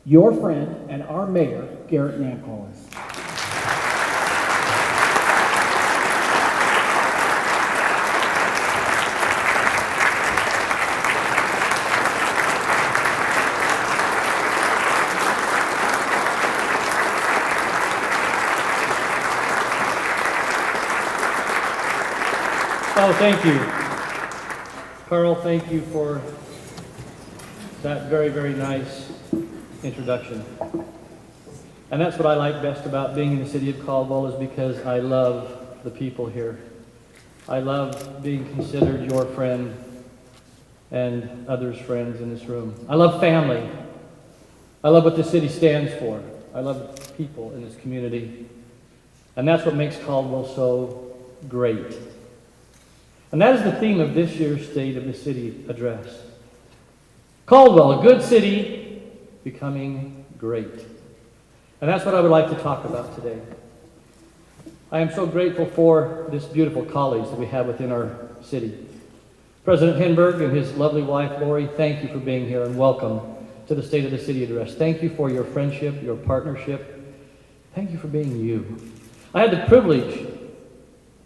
your friend and our mayor, Garret Nancolas. Oh, thank you. Carl, thank you for that very, very nice introduction. And that's what I like best about being in the city of Caldwell, is because I love the people here. I love being considered your friend and others' friends in this room. I love family. I love what the city stands for. I love people in this community. And that's what makes Caldwell so great. And that is the theme of this year's State of the City address. Caldwell, a good city, becoming great. And that's what I would like to talk about today. I am so grateful for this beautiful college that we have within our city. President Henberg and his lovely wife, Lori, thank you for being here and welcome to the State of the City address. Thank you for your friendship, your partnership. Thank you for being you. I had the privilege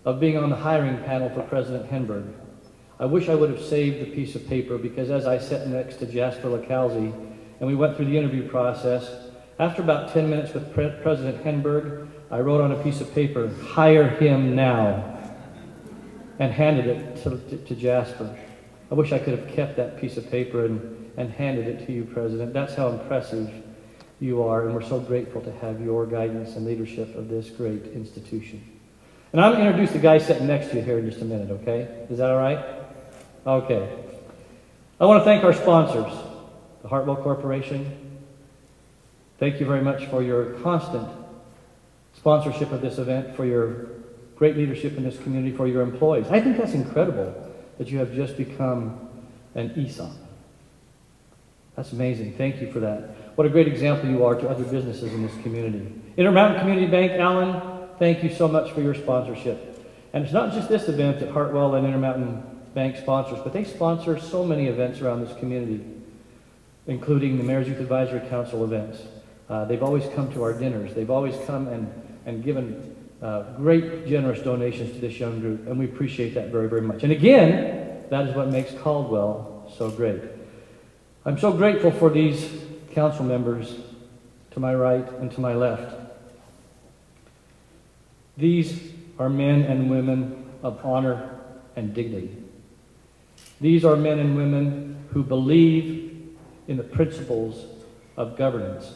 of being on the hiring panel for President Henberg. I wish I would have saved the piece of paper, because as I sat next to Jasper LaCalzi and we went through the interview process, after about 10 minutes with President Henberg, I wrote on a piece of paper, "Hire him now," and handed it to Jasper. I wish I could have kept that piece of paper and handed it to you, President. That's how impressive you are, and we're so grateful to have your guidance and leadership of this great institution. And I'm going to introduce the guy sitting next to you here in just a minute, okay? Is that all right? Okay. I want to thank our sponsors, the Hartwell Corporation. Thank you very much for your constant sponsorship of this event, for your great leadership in this community, for your employees. I think that's incredible that you have just become an ESOP. That's amazing. Thank you for that. What a great example you are to other businesses in this community. Intermountain Community Bank, Alan, thank you so much for your sponsorship. And it's not just this event that Hartwell and Intermountain Bank sponsors, but they sponsor so many events around this community, including the Mayor's Youth Advisory Council events. They've always come to our dinners. They've always come and given great, generous donations to this young group, and we appreciate that very, very much. And again, that is what makes Caldwell so great. I'm so grateful for these council members to my right and to my left. These are men and women of honor and dignity. These are men and women who believe in the principles of governance.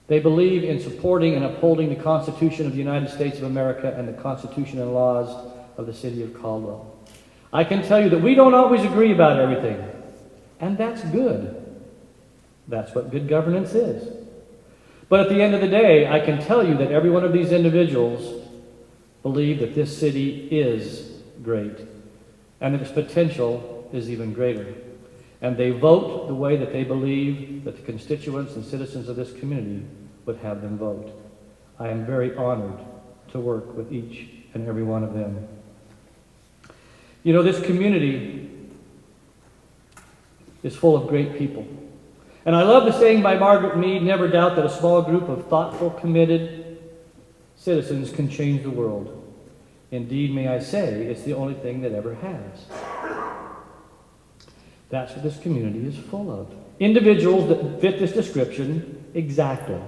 They believe in supporting and upholding the Constitution of the United States of America and the Constitution and laws of the city of Caldwell. I can tell you that we don't always agree about everything, and that's good. That's what good governance is. But at the end of the day, I can tell you that every one of these individuals believe that this city is great and that its potential is even greater. And they vote the way that they believe that the constituents and citizens of this community would have them vote. I am very honored to work with each and every one of them. You know, this community is full of great people. And I love the saying by Margaret Mead, "Never doubt that a small group of thoughtful, committed citizens can change the world. Indeed, may I say, it's the only thing that ever has." That's what this community is full of. Individuals that fit this description exactly.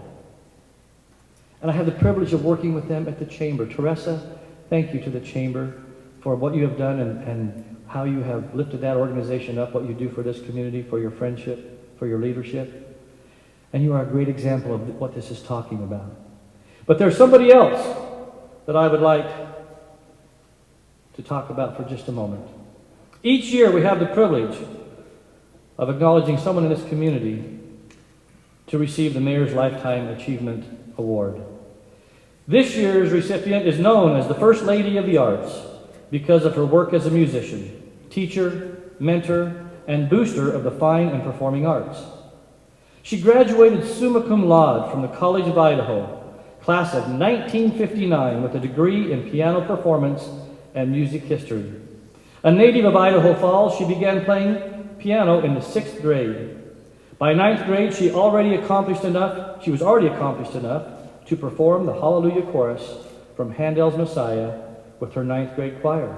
And I have the privilege of working with them at the Chamber. Teresa, thank you to the Chamber for what you have done and how you have lifted that organization up, what you do for this community, for your friendship, for your leadership. And you are a great example of what this is talking about. But there's somebody else that I would like to talk about for just a moment. Each year we have the privilege of acknowledging someone in this community to receive the Mayor's Lifetime Achievement Award. This year's recipient is known as the First Lady of the Arts because of her work as a musician, teacher, mentor, and booster of the fine and performing arts. She graduated summa cum laude from the College of Idaho, class of 1959, with a degree in piano performance and music history. A native of Idaho Falls, she began playing piano in the 6th grade. By ninth grade, she was already accomplished enough to perform the Hallelujah Chorus from Handel's Messiah with her ninth grade choir.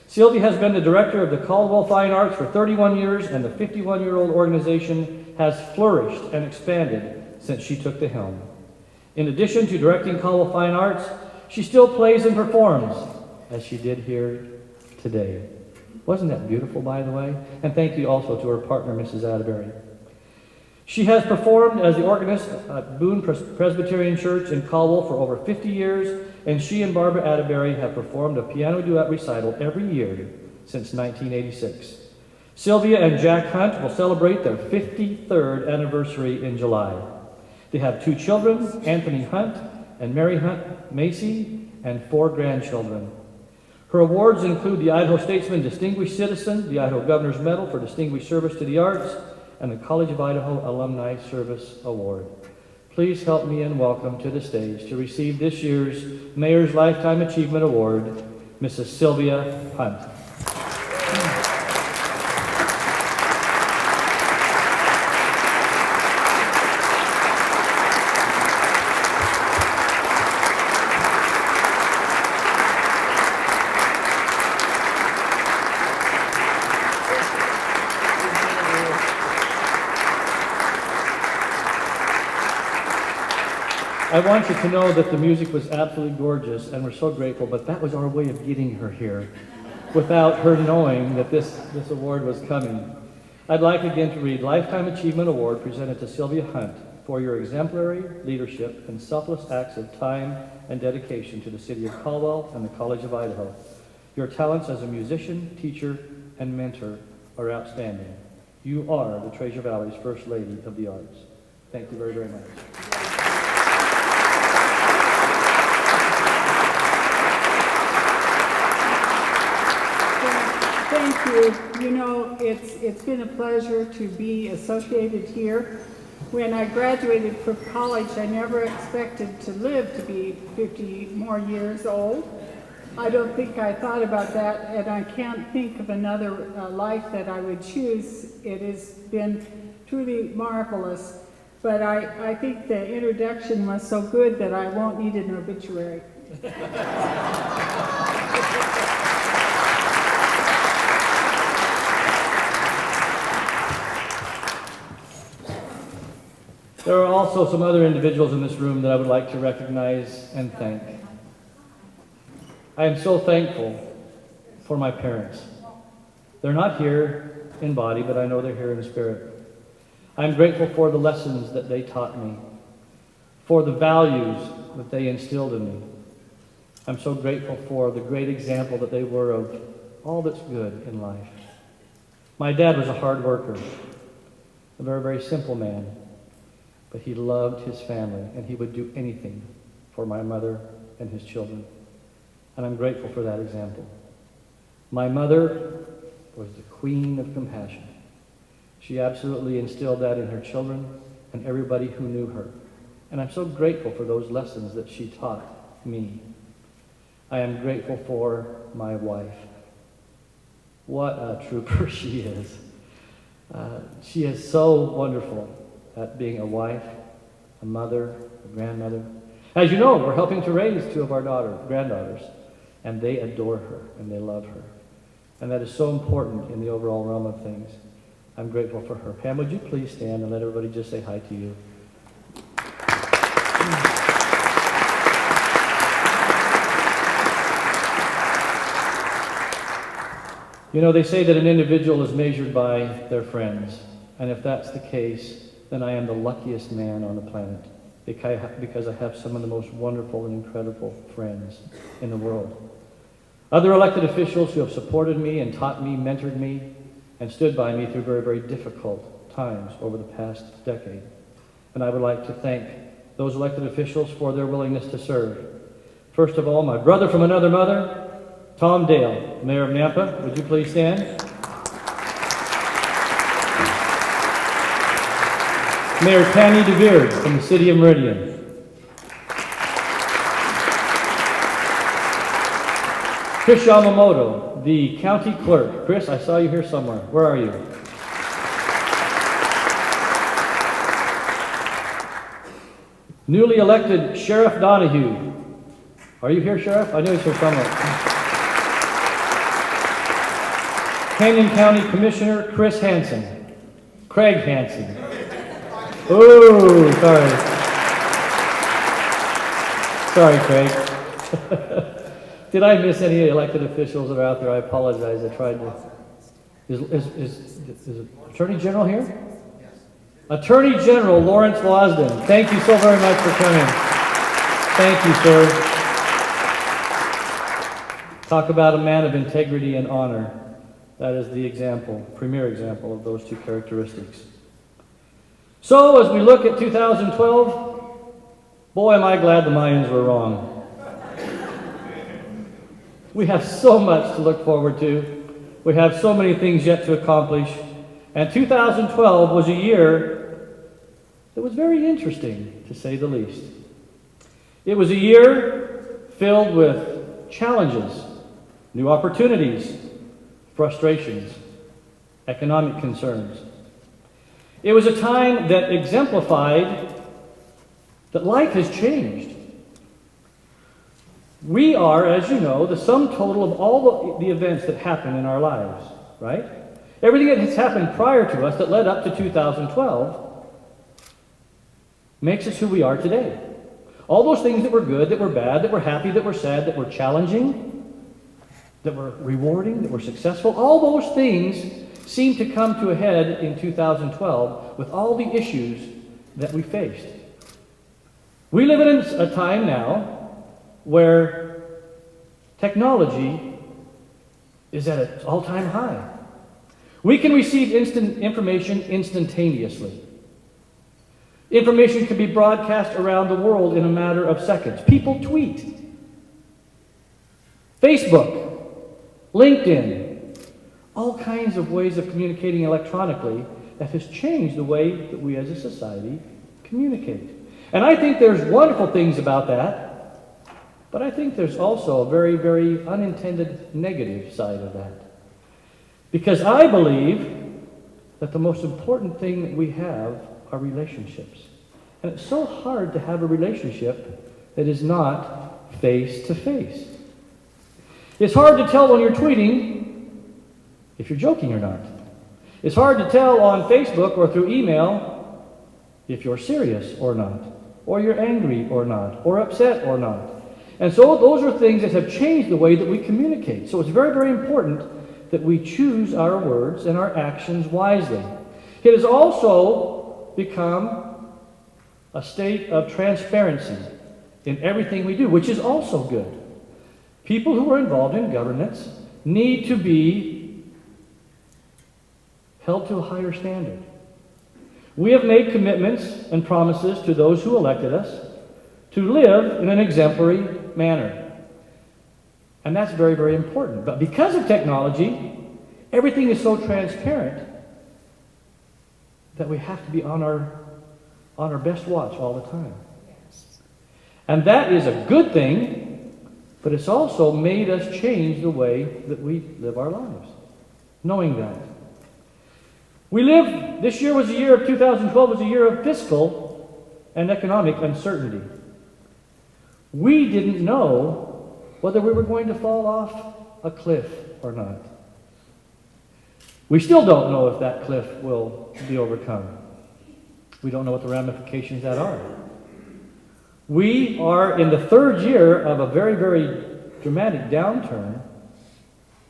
Sylvia has been the director of the Caldwell Fine Arts for 31 years, and the 51-year-old organization has flourished and expanded since she took the helm. In addition to directing Caldwell Fine Arts, she still plays and performs, as she did here today. Wasn't that beautiful, by the way? And thank you also to her partner, Mrs. Atterbury. She has performed as the organist at Boone Presbyterian Church in Caldwell for over 50 years, and she and Barbara Atterbury have performed a piano duet recital every year since 1986. Sylvia and Jack Hunt will celebrate their 53rd anniversary in July. They have 2 children, Anthony Hunt and Mary Hunt Macy, and 4 grandchildren. Her awards include the Idaho Statesman Distinguished Citizen, the Idaho Governor's Medal for Distinguished Service to the Arts, and the College of Idaho Alumni Service Award. Please help me in welcome to the stage to receive this year's Mayor's Lifetime Achievement Award, Mrs. Sylvia Hunt. I want you to know that the music was absolutely gorgeous, and we're so grateful, but that was our way of getting her here without her knowing that this award was coming. I'd like again to read Lifetime Achievement Award presented to Sylvia Hunt for your exemplary leadership and selfless acts of time and dedication to the City of Caldwell and the College of Idaho. Your talents as a musician, teacher, and mentor are outstanding. You are the Treasure Valley's First Lady of the Arts. Thank you very, very much. Thank you. You know, it's been a pleasure to be associated here. When I graduated from college, I never expected to live to be 50 more years old. I don't think I thought about that, and I can't think of another life that I would choose. It has been truly marvelous, but I think the introduction was so good that I won't need an obituary. There are also some other individuals in this room that I would like to recognize and thank. I am so thankful for my parents. They're not here in body, but I know they're here in spirit. I'm grateful for the lessons that they taught me, for the values that they instilled in me. I'm so grateful for the great example that they were of all that's good in life. My dad was a hard worker, a very, very simple man. But he loved his family, and he would do anything for my mother and his children. And I'm grateful for that example. My mother was the queen of compassion. She absolutely instilled that in her children and everybody who knew her. And I'm so grateful for those lessons that she taught me. I am grateful for my wife. What a trooper she is. She is so wonderful at being a wife, a mother, a grandmother. As you know, we're helping to raise 2 of our granddaughters, and they adore her and they love her. And that is so important in the overall realm of things. I'm grateful for her. Pam, would you please stand and let everybody just say hi to you? You know, they say that an individual is measured by their friends. And if that's the case, then I am the luckiest man on the planet because I have some of the most wonderful and incredible friends in the world. Other elected officials who have supported me and taught me, mentored me, and stood by me through very, very difficult times over the past decade. And I would like to thank those elected officials for their willingness to serve. First of all, my brother from another mother, Tom Dale, Mayor of Nampa. Would you please stand? Mayor Tammy DeVeard from the City of Meridian. Chris Yamamoto, the County Clerk. Chris, I saw you here somewhere. Where are you? Newly elected Sheriff Donahue. Are you here, Sheriff? I know he's here somewhere. Canyon County Commissioner Chris Hansen. Craig Hansen. Oh, sorry. Sorry, Craig. Did I miss any elected officials that are out there? I apologize. I tried to. Is Attorney General here? Yes. Attorney General Lawrence Wasden. Thank you so very much for coming. Thank you, sir. Talk about a man of integrity and honor. That is the example, premier example of those two characteristics. So, as we look at 2012, boy, am I glad the Mayans were wrong. We have so much to look forward to. We have so many things yet to accomplish. And 2012 was a year that was very interesting, to say the least. It was a year filled with challenges, new opportunities, frustrations, economic concerns. It was a time that exemplified that life has changed. We are, as you know, the sum total of all the events that happen in our lives, right? Everything that has happened prior to us that led up to 2012 makes us who we are today. All those things that were good, that were bad, that were happy, that were sad, that were challenging, that were rewarding, that were successful, all those things seem to come to a head in 2012 with all the issues that we faced. We live in a time now where technology is at its all-time high. We can receive instant information instantaneously. Information can be broadcast around the world in a matter of seconds. People tweet. Facebook, LinkedIn, all kinds of ways of communicating electronically that has changed the way that we as a society communicate. And I think there's wonderful things about that. But I think there's also a very, very unintended negative side of that. Because I believe that the most important thing that we have are relationships. And it's so hard to have a relationship that is not face-to-face. It's hard to tell when you're tweeting if you're joking or not. It's hard to tell on Facebook or through email if you're serious or not, or you're angry or not, or upset or not. And so those are things that have changed the way that we communicate. So it's very, very important that we choose our words and our actions wisely. It has also become a state of transparency in everything we do, which is also good. People who are involved in governance need to be held to a higher standard. We have made commitments and promises to those who elected us to live in an exemplary manner. And that's very, very important. But because of technology, everything is so transparent that we have to be on our best watch all the time. And that is a good thing, but it's also made us change the way that we live our lives, knowing that. This year was a year of 2012 was a year of fiscal and economic uncertainty. We didn't know whether we were going to fall off a cliff or not. We still don't know if that cliff will be overcome. We don't know what the ramifications that are. We are in the third year of a very, very dramatic downturn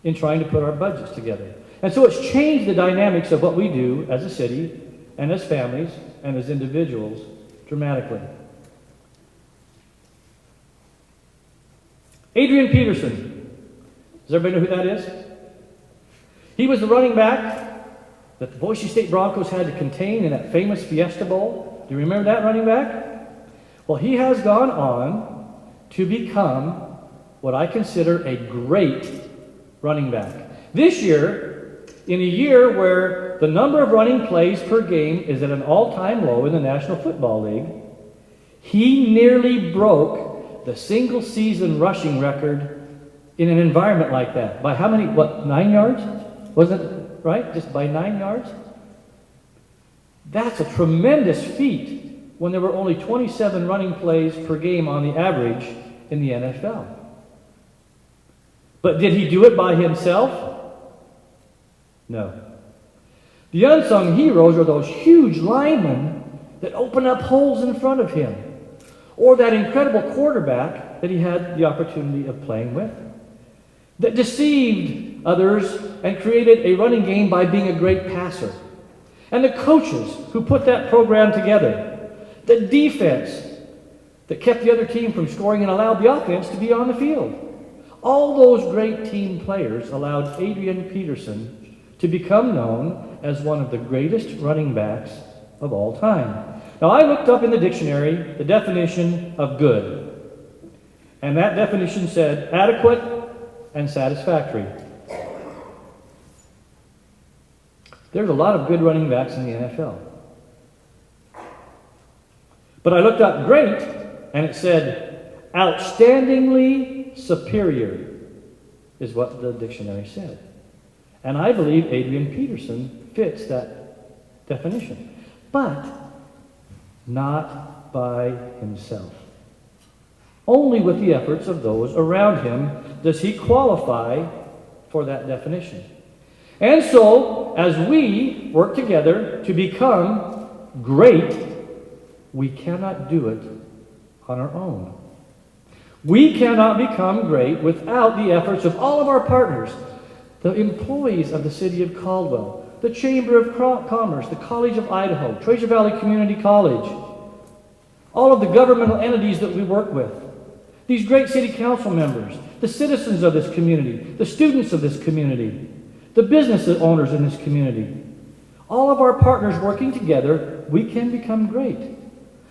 in trying to put our budgets together. And so it's changed the dynamics of what we do as a city and as families and as individuals dramatically. Adrian Peterson. Does everybody know who that is? He was the running back that the Boise State Broncos had to contain in that famous Fiesta Bowl. Do you remember that running back? Well, he has gone on to become what I consider a great running back. This year, in a year where the number of running plays per game is at an all-time low in the National Football League, he nearly broke the single-season rushing record in an environment like that. By how many, 9 yards? Wasn't it right? Just by 9 yards? That's a tremendous feat when there were only 27 running plays per game on the average in the NFL. But did he do it by himself? No. The unsung heroes are those huge linemen that open up holes in front of him, or that incredible quarterback that he had the opportunity of playing with, that deceived others and created a running game by being a great passer, and the coaches who put that program together, the defense that kept the other team from scoring and allowed the offense to be on the field. All those great team players allowed Adrian Peterson to become known as one of the greatest running backs of all time. Now, I looked up in the dictionary the definition of good, and that definition said adequate and satisfactory. There's a lot of good running backs in the NFL. But I looked up great, and it said outstandingly superior is what the dictionary said. And I believe Adrian Peterson fits that definition. But not by himself. Only with the efforts of those around him does he qualify for that definition. And so, as we work together to become great, we cannot do it on our own. We cannot become great without the efforts of all of our partners, the employees of the city of Caldwell, the Chamber of Commerce, the College of Idaho, Treasure Valley Community College, all of the governmental entities that we work with, these great city council members, the citizens of this community, the students of this community, the business owners in this community. All of our partners working together, we can become great.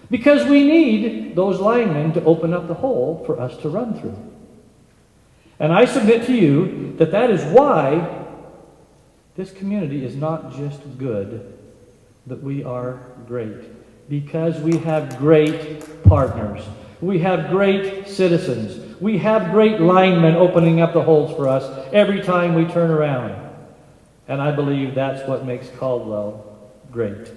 Because we need those linemen to open up the hole for us to run through. And I submit to you that that is why this community is not just good, but we are great. Because we have great partners. We have great citizens. We have great linemen opening up the holes for us every time we turn around. And I believe that's what makes Caldwell great.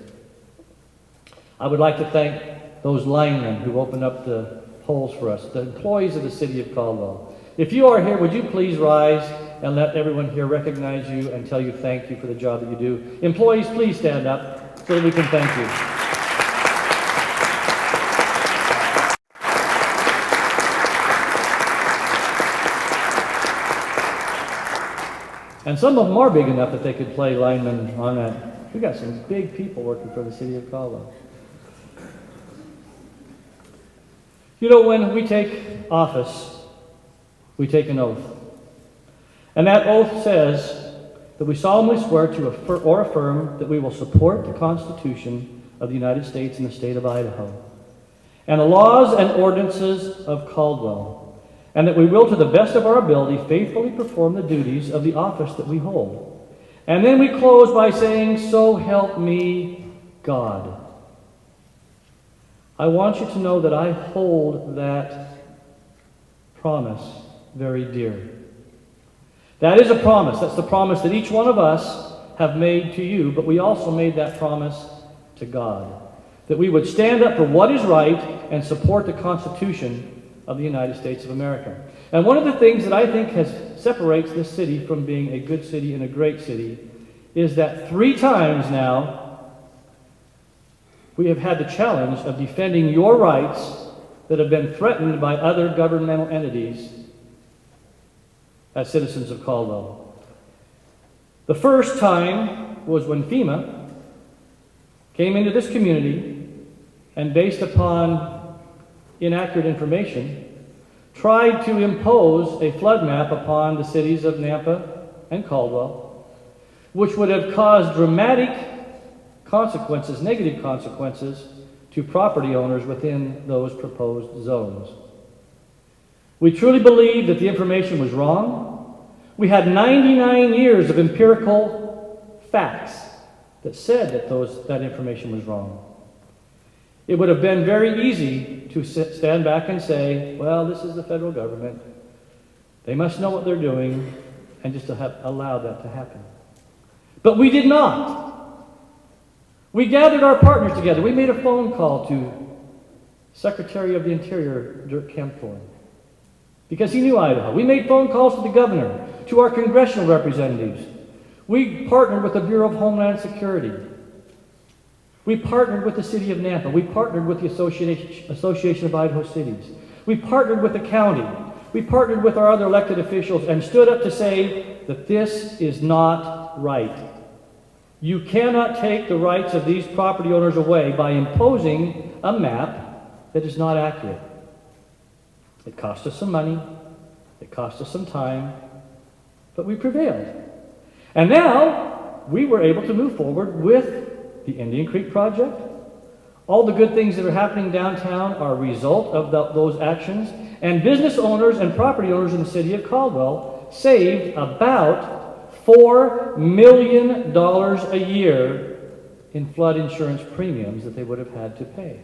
I would like to thank those linemen who opened up the holes for us, the employees of the city of Caldwell. If you are here, would you please rise and let everyone here recognize you and tell you thank you for the job that you do. Employees, please stand up so that we can thank you. And some of them are big enough that they could play linemen on that. We've got some big people working for the city of Caldwell. You know, when we take office, we take an oath. And that oath says that we solemnly swear to affirm that we will support the Constitution of the United States and the state of Idaho, and the laws and ordinances of Caldwell, and that we will, to the best of our ability, faithfully perform the duties of the office that we hold. And then we close by saying, "So help me God." I want you to know that I hold that promise very dear. That is a promise. That's the promise that each one of us have made to you, but we also made that promise to God, that we would stand up for what is right and support the Constitution of the United States of America. And one of the things that I think separates this city from being a good city and a great city is that 3 times now we have had the challenge of defending your rights that have been threatened by other governmental entities as citizens of Caldwell. The first time was when FEMA came into this community and, based upon inaccurate information, tried to impose a flood map upon the cities of Nampa and Caldwell, which would have caused dramatic consequences, negative consequences, to property owners within those proposed zones. We truly believe that the information was wrong. We had 99 years of empirical facts that said that that information was wrong. It would have been very easy to stand back and say, well, this is the federal government. They must know what they're doing, and just to have allowed that to happen. But we did not. We gathered our partners together. We made a phone call to Secretary of the Interior, Dirk Kempthorne, because he knew Idaho. We made phone calls to the governor, to our congressional representatives. We partnered with the Bureau of Homeland Security. We partnered with the city of Nampa. We partnered with the Association of Idaho Cities. We partnered with the county. We partnered with our other elected officials and stood up to say that this is not right. You cannot take the rights of these property owners away by imposing a map that is not accurate. It cost us some money. It cost us some time. But we prevailed. And now we were able to move forward with the Indian Creek Project. All the good things that are happening downtown are a result of those actions. And business owners and property owners in the city of Caldwell saved about $4 million a year in flood insurance premiums that they would have had to pay.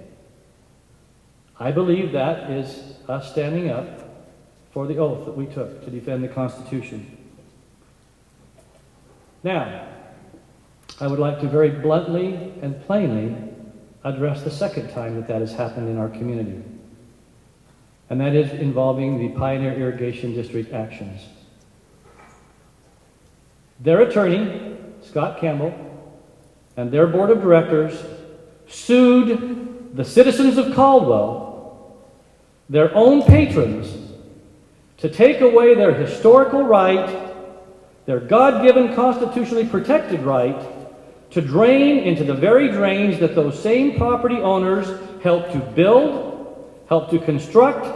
I believe that is us standing up for the oath that we took to defend the Constitution. Now, I would like to very bluntly and plainly address the second time that that has happened in our community, and that is involving the Pioneer Irrigation District actions. Their attorney, Scott Campbell, and their board of directors sued the citizens of Caldwell, their own patrons, to take away their historical right, their God-given constitutionally protected right, to drain into the very drains that those same property owners helped to build, helped to construct,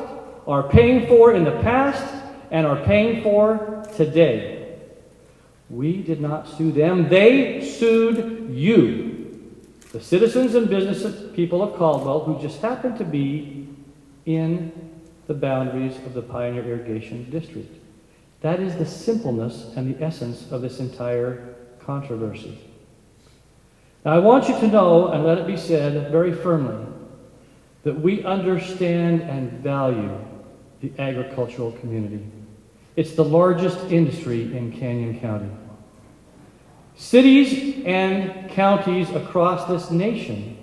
are paying for in the past, and are paying for today. We did not sue them. They sued you, the citizens and business people of Caldwell, who just happened to be in the boundaries of the Pioneer Irrigation District. That is the simpleness and the essence of this entire controversy. Now, I want you to know, and let it be said very firmly, that we understand and value the agricultural community. It's the largest industry in Canyon County. Cities and counties across this nation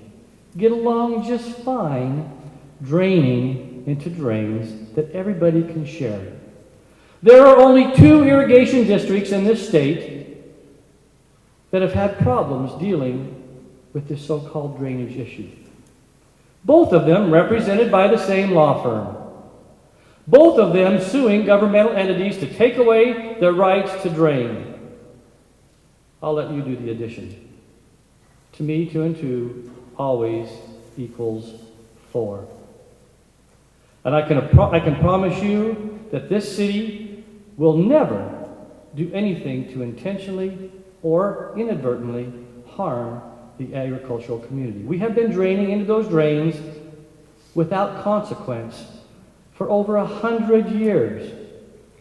get along just fine draining into drains that everybody can share. There are only 2 irrigation districts in this state that have had problems dealing with this so-called drainage issue. Both of them represented by the same law firm. Both of them suing governmental entities to take away their rights to drain. I'll let you do the addition. To me, 2 and 2 always equals 4. And I can promise you that this city will never do anything to intentionally or inadvertently harm the agricultural community. We have been draining into those drains without consequence for over 100 years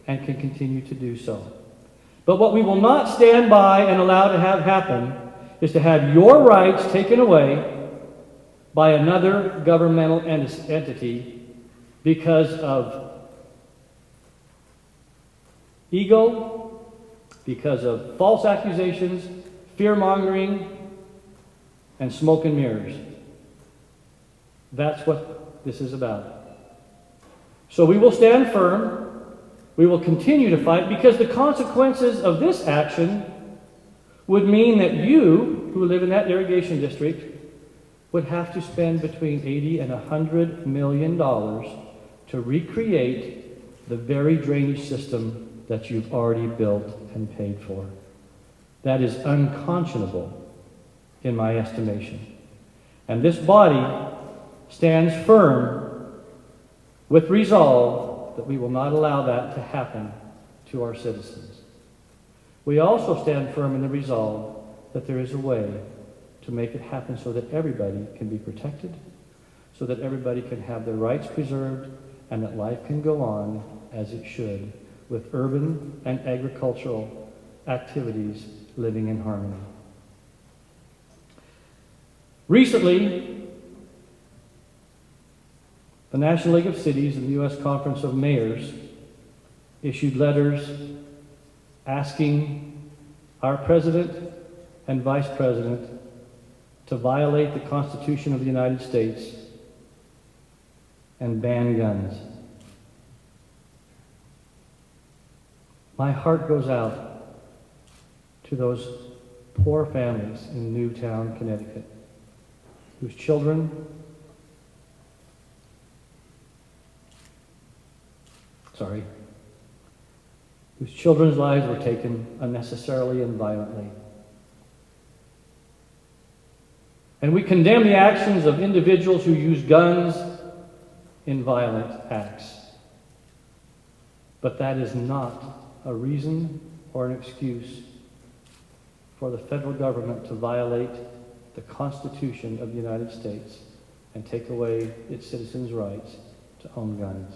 and can continue to do so. But what we will not stand by and allow to have happen is to have your rights taken away by another governmental entity because of ego, because of false accusations, fear-mongering, and smoke and mirrors. That's what this is about. So we will stand firm. We will continue to fight because the consequences of this action would mean that you, who live in that irrigation district, would have to spend between $80 and $100 million to recreate the very drainage system that you've already built and paid for. That is unconscionable in my estimation. And this body stands firm with resolve that we will not allow that to happen to our citizens. We also stand firm in the resolve that there is a way to make it happen so that everybody can be protected, so that everybody can have their rights preserved, and that life can go on as it should, with urban and agricultural activities living in harmony. Recently, the National League of Cities and the U.S. Conference of Mayors issued letters asking our president and vice president to violate the Constitution of the United States and ban guns. My heart goes out to those poor families in Newtown, Connecticut, whose children whose children's lives were taken unnecessarily and violently. And we condemn the actions of individuals who use guns in violent acts. But that is not a reason or an excuse for the federal government to violate the Constitution of the United States and take away its citizens' rights to own guns.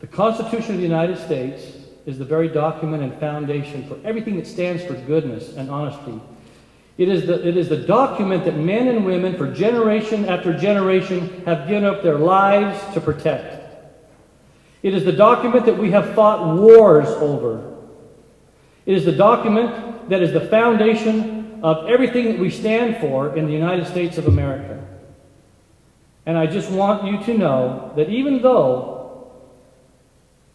The Constitution of the United States is the very document and foundation for everything that stands for goodness and honesty. It is the document that men and women for generation after generation have given up their lives to protect. It is the document that we have fought wars over. It is the document that is the foundation of everything that we stand for in the United States of America. And I just want you to know that even though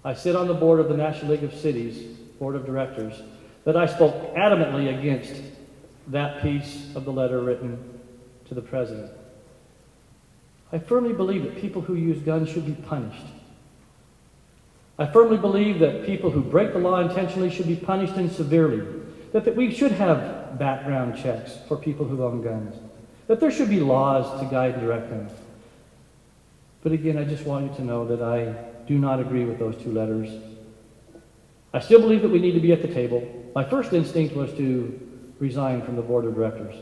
I sit on the board of the National League of Cities Board of Directors, that I spoke adamantly against that piece of the letter written to the President. I firmly believe that people who use guns should be punished. I firmly believe that people who break the law intentionally should be punished and severely. That we should have background checks for people who own guns. That there should be laws to guide and direct them. But again, I just want you to know that I do not agree with those two letters. I still believe that we need to be at the table. My first instinct was to resign from the board of directors.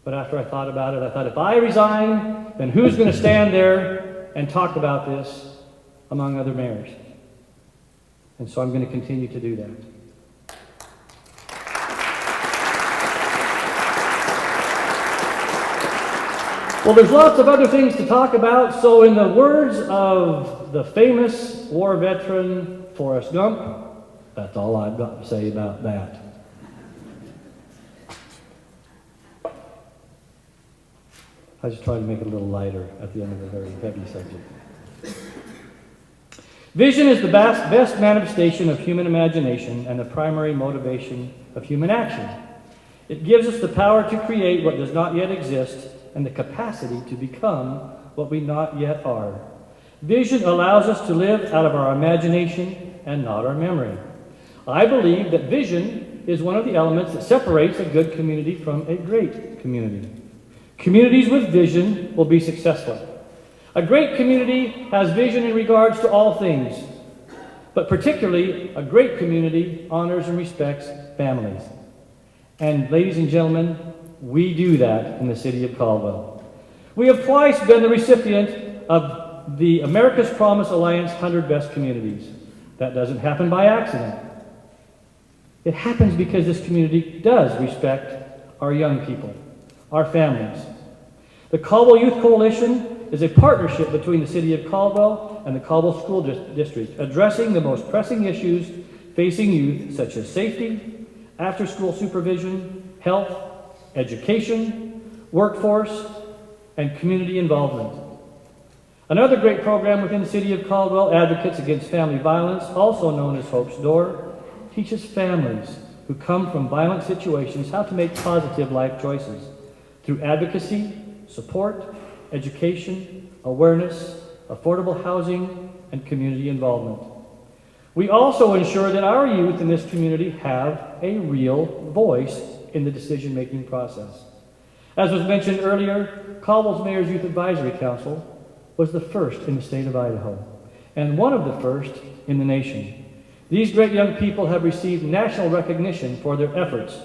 But after I thought about it, I thought, if I resign, then who's going to stand there and talk about this among other mayors? And so I'm going to continue to do that. Well, there's lots of other things to talk about, so in the words of the famous war veteran Forrest Gump, that's all I've got to say about that. I just tried to make it a little lighter at the end of a very heavy subject. Vision is the best manifestation of human imagination and the primary motivation of human action. It gives us the power to create what does not yet exist and the capacity to become what we not yet are. Vision allows us to live out of our imagination and not our memory. I believe that vision is one of the elements that separates a good community from a great community. Communities with vision will be successful. A great community has vision in regards to all things, but particularly a great community honors and respects families. And ladies and gentlemen, we do that in the city of Caldwell. We have twice been the recipient of the America's Promise Alliance 100 Best Communities. That doesn't happen by accident. It happens because this community does respect our young people, our families. The Caldwell Youth Coalition is a partnership between the city of Caldwell and the Caldwell School District, addressing the most pressing issues facing youth, such as safety, after-school supervision, health, education, workforce, and community involvement. Another great program within the city of Caldwell, Advocates Against Family Violence, also known as Hope's Door, teaches families who come from violent situations how to make positive life choices through advocacy, support, education, awareness, affordable housing, and community involvement. We also ensure that our youth in this community have a real voice in the decision-making process. As was mentioned earlier, Caldwell's Mayor's Youth Advisory Council was the first in the state of Idaho, and one of the first in the nation. These great young people have received national recognition for their efforts.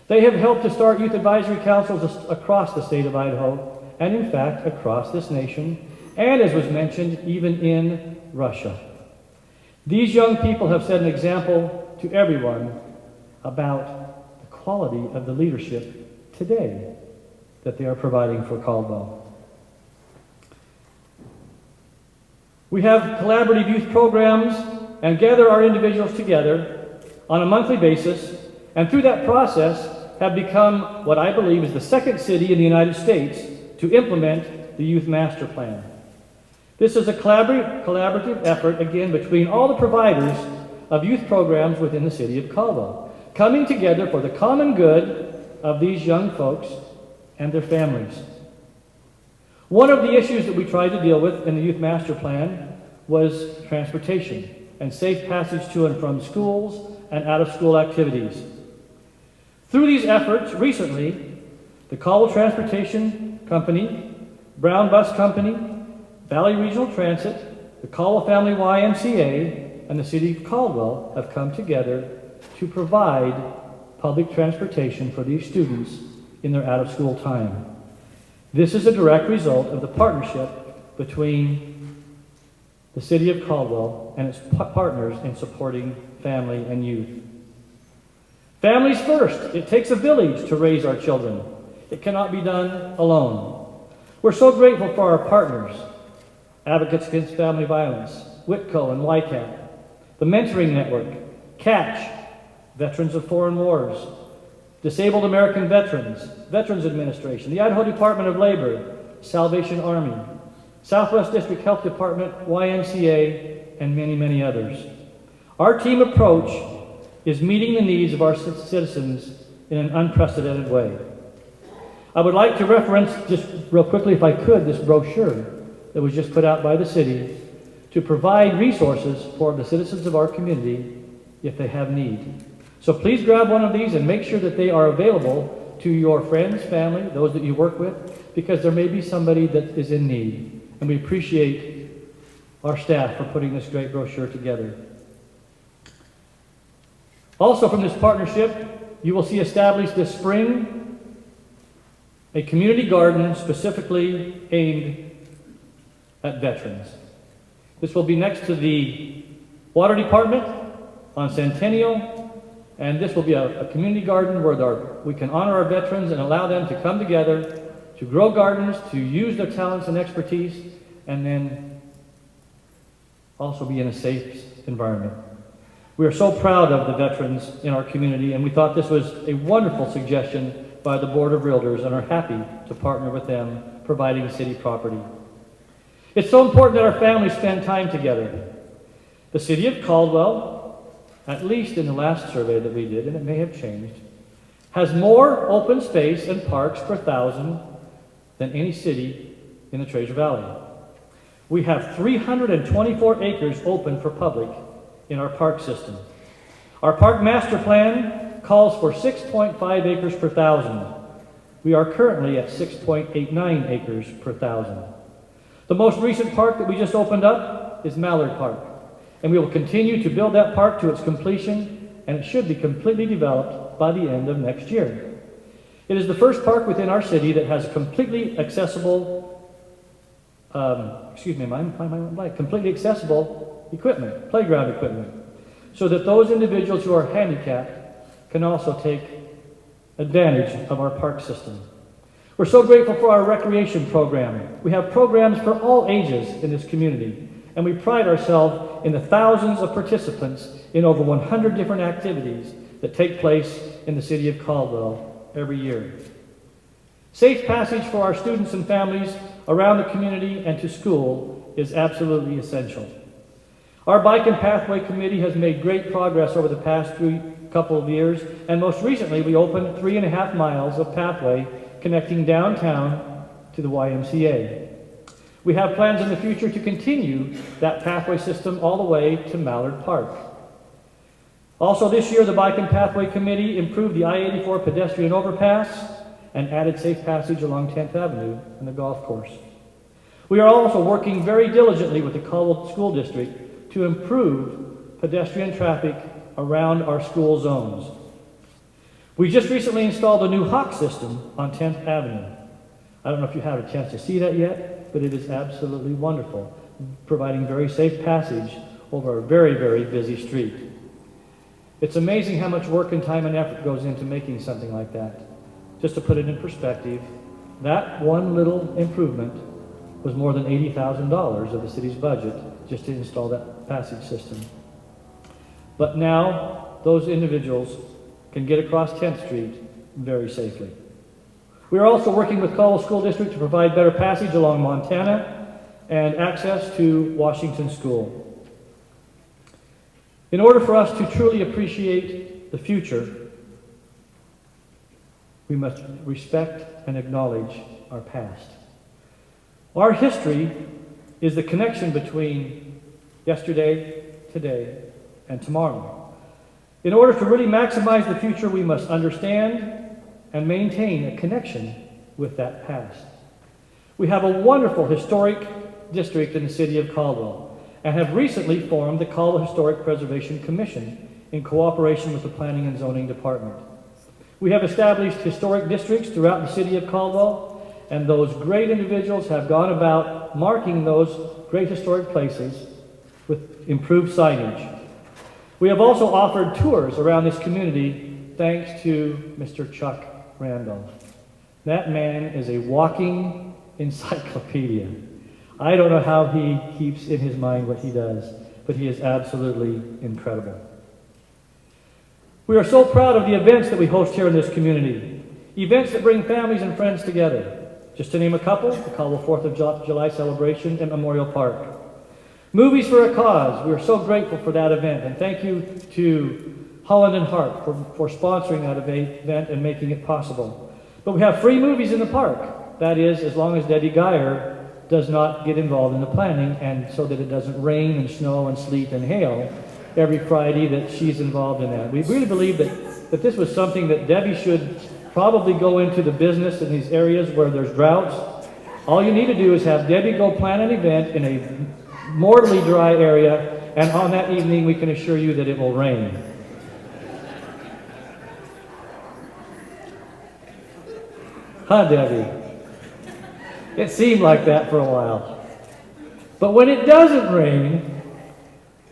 They have helped to start youth advisory councils across the state of Idaho, and in fact, across this nation, and as was mentioned, even in Russia. These young people have set an example to everyone about the quality of the leadership today that they are providing for Caldwell. We have collaborative youth programs and gather our individuals together on a monthly basis, and through that process have become what I believe is the second city in the United States to implement the Youth Master Plan. This is a collaborative effort, again, between all the providers of youth programs within the city of Caldwell, coming together for the common good of these young folks and their families. One of the issues that we tried to deal with in the Youth Master Plan was transportation and safe passage to and from schools and out-of-school activities. Through these efforts, recently, the Caldwell Transportation Company, Brown Bus Company, Valley Regional Transit, the Caldwell Family YMCA, and the City of Caldwell have come together to provide public transportation for these students in their out-of-school time. This is a direct result of the partnership between the City of Caldwell and its partners in supporting family and youth. Families first. It takes a village to raise our children. It cannot be done alone. We're so grateful for our partners, Advocates Against Family Violence, WITCO and YCAP, the Mentoring Network, CATCH, Veterans of Foreign Wars, Disabled American Veterans, Veterans Administration, the Idaho Department of Labor, Salvation Army, Southwest District Health Department, YMCA, and many, many others. Our team approach is meeting the needs of our citizens in an unprecedented way. I would like to reference, just real quickly if I could, this brochure that was just put out by the city to provide resources for the citizens of our community if they have need. So please grab one of these and make sure that they are available to your friends, family, those that you work with, because there may be somebody that is in need. And we appreciate our staff for putting this great brochure together. Also from this partnership, you will see established this spring a community garden specifically aimed at veterans. This will be next to the Water Department on Centennial, and this will be a community garden where we can honor our veterans and allow them to come together to grow gardens, to use their talents and expertise, and then also be in a safe environment. We are so proud of the veterans in our community, and we thought this was a wonderful suggestion by the Board of Realtors and are happy to partner with them providing city property. It's so important that our families spend time together. The City of Caldwell, at least in the last survey that we did, and it may have changed, has more open space and parks per thousand than any city in the Treasure Valley. We have 324 acres open for public in our park system. Our park master plan calls for 6.5 acres per thousand. We are currently at 6.89 acres per thousand. The most recent park that we just opened up is Mallard Park, and we will continue to build that park to its completion, and it should be completely developed by the end of next year. It is the first park within our city that has completely accessible, completely accessible equipment, playground equipment, so that those individuals who are handicapped can also take advantage of our park system. We're so grateful for our recreation program. We have programs for all ages in this community, and we pride ourselves in the thousands of participants in over 100 different activities that take place in the City of Caldwell every year. Safe passage for our students and families around the community and to school is absolutely essential. Our Bike and Pathway Committee has made great progress over the past couple of years, and most recently we opened 3.5 miles of pathway connecting downtown to the YMCA. We have plans in the future to continue that pathway system all the way to Mallard Park. Also this year, the Bike and Pathway Committee improved the I-84 pedestrian overpass and added safe passage along 10th Avenue and the golf course. We are also working very diligently with the Caldwell School District to improve pedestrian traffic around our school zones. We just recently installed a new hawk system on 10th Avenue. I don't know if you had a chance to see that yet, but it is absolutely wonderful, providing very safe passage over a very, very busy street. It's amazing how much work and time and effort goes into making something like that. Just to put it in perspective, that one little improvement was more than $80,000 of the city's budget just to install that passage system. But now, those individuals can get across 10th Street very safely. We are also working with Caldwell School District to provide better passage along Montana and access to Washington School. In order for us to truly appreciate the future, we must respect and acknowledge our past. Our history is the connection between yesterday, today, and tomorrow. In order to really maximize the future, we must understand and maintain a connection with that past. We have a wonderful historic district in the city of Caldwell and have recently formed the Caldwell Historic Preservation Commission in cooperation with the Planning and Zoning Department. We have established historic districts throughout the city of Caldwell, and those great individuals have gone about marking those great historic places with improved signage. We have also offered tours around this community thanks to Mr. Chuck Randolph. That man is a walking encyclopedia. I don't know how he keeps in his mind what he does, but he is absolutely incredible. We are so proud of the events that we host here in this community. Events that bring families and friends together. Just to name a couple, the Caldwell 4th of July celebration at Memorial Park. Movies for a Cause. We are so grateful for that event, and thank you to Holland and Hart for sponsoring that event and making it possible. But we have free movies in the park. That is, as long as Debbie Geyer does not get involved in the planning, and so that it doesn't rain and snow and sleet and hail every Friday that she's involved in that. We really believe that this was something that Debbie should probably go into the business in these areas where there's droughts. All you need to do is have Debbie go plan an event in a mortally dry area, and on that evening we can assure you that it will rain. Huh, Debbie? It seemed like that for a while. But when it doesn't rain,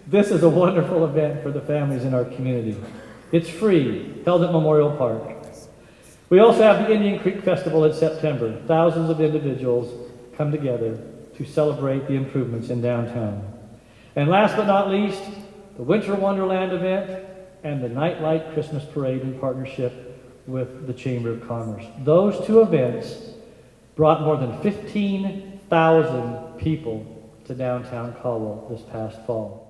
this is a wonderful event for the families in our community. It's free, held at Memorial Park. We also have the Indian Creek Festival in September. Thousands of individuals come together to celebrate the improvements in downtown. And last but not least, the Winter Wonderland event and the Nightlight Christmas Parade in partnership with the Chamber of Commerce. Those two events brought more than 15,000 people to downtown Caldwell this past fall.